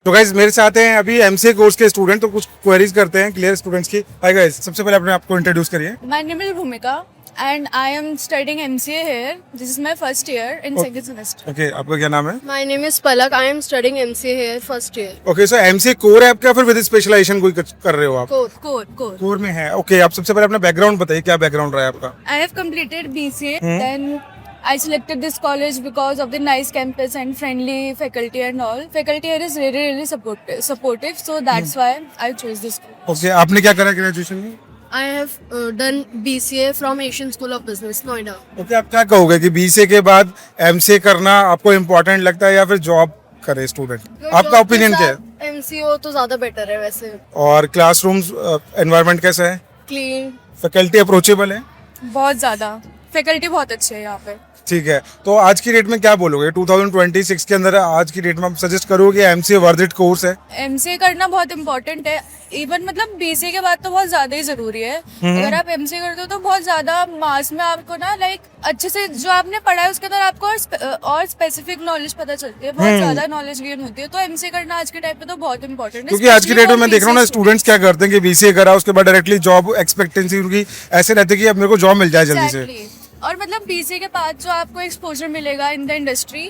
तो गाइज मेरे साथ हैं अभी एमसीए कोर्स के स्टूडेंट, तो कुछ क्वेरीज करते हैं क्लियर स्टूडेंट्स की। हाय गाइज, सबसे पहले अपने आपको इंट्रोड्यूस करिए। My name is Bhumika and I am studying MCA here. This is my first year in second semester. Okay, आपका क्या नाम है? My name is Palak. I am studying MCA here, first year. Okay, so MCA core है आपका, फिर with specialisation कोई कर रहे हो आप? Core. कोर में है। ओके, आप सबसे पहले अपना बैकग्राउंड बताइए, क्या बैकग्राउंड रहा है आपका? I have completed BCA. Then I selected this college because of the nice campus and friendly faculty and all. Faculty here is really supportive. So that's why I chose this college. Okay, आपने क्या करा graduation में? I have done BCA from Asian School of Business, Noida. Okay, आप क्या कहोगे कि BCA के बाद एमसीए करना आपको इम्पोर्टेंट लगता है या फिर जॉब करे स्टूडेंट? आपका Job ओपिनियन के क्या है? साथ MCO तो ज्यादा बेटर है वैसे. और क्लासरूम्स एनवायरनमेंट कैसा है? Clean. फैकल्टी अप्रोचेबल है? बहुत ज़्यादा फैकल्टी बहुत अच्छे है यहाँ पे. ठीक है, तो आज की डेट में क्या बोलोगे 2026 के अंदर? आज की डेट में आप सजेस्ट करोगे एमसीए वर्थ इट कोर्स है? एमसीए करना बहुत इम्पोर्टेंट है. इवन मतलब बीसीए के बाद तो बहुत ज्यादा ही जरूरी है. अगर आप एमसीए करते हो तो बहुत ज्यादा मास में आपको ना लाइक अच्छे से जो आपने पढ़ा है उसके अंदर आपको और स्पेसिफिक नॉलेज पता चलती है. बहुत ज्यादा नॉलेज गेन होती है. तो एमसीए करना आज के टाइम पे तो बहुत इंपॉर्टेंट है. क्योंकि आज की डेट में मैं देख रहा हूँ ना, स्टूडेंट्स क्या करते हैं कि बीसीए करा उसके बाद डायरेक्टली जॉब एक्सपेक्टेंसी उनकी ऐसे रहती है कि अब मेरे को जॉब मिल जाए जल्दी से. Exactly. और मतलब बीसीए के बाद जो आपको एक्सपोजर मिलेगा इन द इंडस्ट्री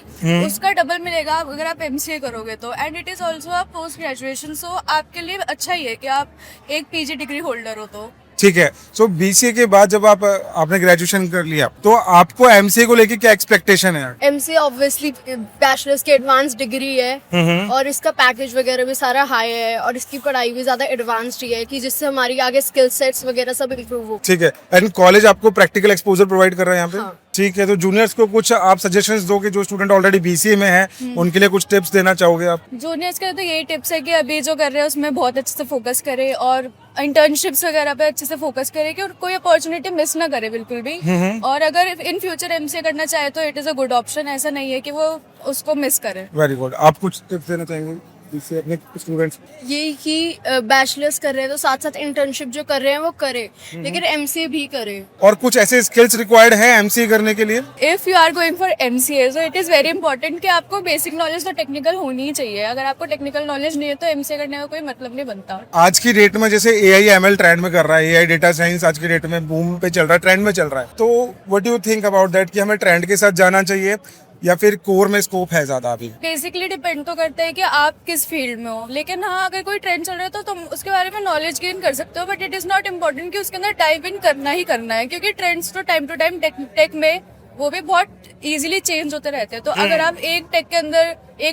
उसका डबल मिलेगा अगर आप एमसीए करोगे तो. And it is also a post graduation, so आपके लिए अच्छा ही है कि आप एक पीजी डिग्री होल्डर हो. तो ठीक है, सो बीसीए के बाद जब आपने ग्रेजुएशन कर लिया तो आपको एमसीए को लेके क्या एक्सपेक्टेशन है? MCA ऑब्वियसली बैचलर्स की एडवांस डिग्री है और इसका पैकेज वगैरह भी सारा हाई है और इसकी पढ़ाई भी ज्यादा एडवांस्ड ही है कि जिससे हमारी आगे स्किल सेट्स वगैरह सब इम्प्रूव हो. ठीक है, एंड कॉलेज आपको प्रैक्टिकल एक्सपोजर प्रोवाइड कर रहा है यहाँ पे? हाँ. ठीक है, तो जूनियर्स को कुछ आप सजेशंस दोगे जो स्टूडेंट ऑलरेडी बीसीए में है, उनके लिए कुछ टिप्स देना चाहोगे आप? जूनियर्स के लिए तो यही टिप्स है कि अभी जो कर रहे हैं उसमें बहुत अच्छे से फोकस करे और इंटर्नशिप्स वगैरह पे अच्छे से फोकस करे कि कोई अपॉर्चुनिटी मिस ना करे बिल्कुल भी. और अगर इन फ्यूचर एमसीए करना चाहे तो it is a good option. ऐसा नहीं है कि वो उसको मिस करे. Very good. आप कुछ टिप्स देना चाहेंगे इससे अपने स्टूडेंट्स? यही कि बैचलर्स कर रहे हैं तो साथ साथ इंटर्नशिप जो कर रहे हैं वो करे, लेकिन MCA भी करे. और कुछ ऐसे स्किल्स रिक्वायर्ड हैं एमसीए करने के लिए? If you are going for MCA so it is very important कि आपको बेसिक नॉलेज तो टेक्निकल होनी ही चाहिए. अगर आपको टेक्निकल नॉलेज नहीं है तो एमसीए करने का कोई मतलब नहीं बनता. आज की डेट में जैसे एआई एमएल ट्रेंड में कर रहा है, एआई डेटा साइंस आज की डेट में बूम पे चल रहा है, ट्रेंड में चल रहा है, तो what do you think about that कि हमें ट्रेंड के साथ जाना चाहिए या फिर कोर में स्कोप है ज्यादा अभी? बेसिकली डिपेंड तो करता है कि आप किस फील्ड में हो. लेकिन हाँ, अगर कोई ट्रेंड चल रहा है तो तुम उसके बारे में नॉलेज गेन कर सकते हो. But it is not important कि उसके अंदर डाइव इन करना ही करना है, क्योंकि ट्रेंड्स तो टाइम टू टाइम टेक में वो भी बहुत इजीली चेंज होते रहते हैं. तो अगर आप एक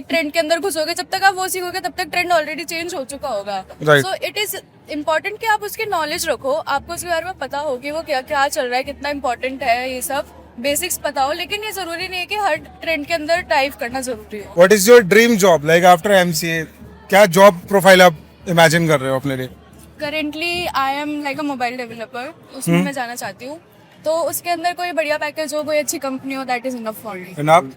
ट्रेंड के अंदर घुसोगे, जब तक आप वो सीखोगे तब तक ट्रेंड ऑलरेडी चेंज हो चुका होगा. Right. So it is important कि आप उसकी नॉलेज रखो, आपको उसके बारे में पता हो कि वो क्या क्या चल रहा है, कितना इम्पोर्टेंट है, ये सब बेसिक्स पता हो. लेकिन ये जरूरी नहीं है कि हर ट्रेंड के अंदर डाइव करना जरूरी है. What is your dream job like after MCA? क्या जॉब प्रोफाइल आप इमेजिन कर रहे हो अपने लिए? Currently I am like a mobile developer, उसमें मैं जाना चाहती हूँ. तो उसके अंदर कोई बढ़िया पैकेज हो, कोई अच्छी कंपनी हो, that is enough for me. And आप?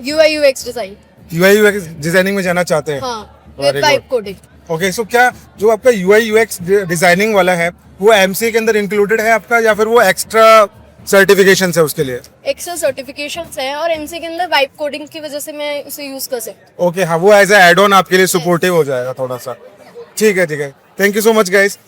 UI UX डिजाइन. यूआई यूएक्स डिजाइनिंग में जाना चाहते हैं? हाँ, Very with vibe good. Coding. Okay, so क्या जो आपका यूआई यूएक्स डिजाइनिंग वाला है वो एमसीए के अंदर इंक्लूडेड है आपका या फिर वो एक्स्ट्रा सर्टिफिकेशन है उसके लिए? एक्स्ट्रा सर्टिफिकेशंस हैं और MCA के अंदर वाइब कोडिंग की वजह से मैं उसे यूज कर सकती हूँ. ओके, हाँ, वो एज ए एड ऑन आपके लिए सपोर्टिव हो जाएगा थोड़ा सा. ठीक है, thank you so much guys.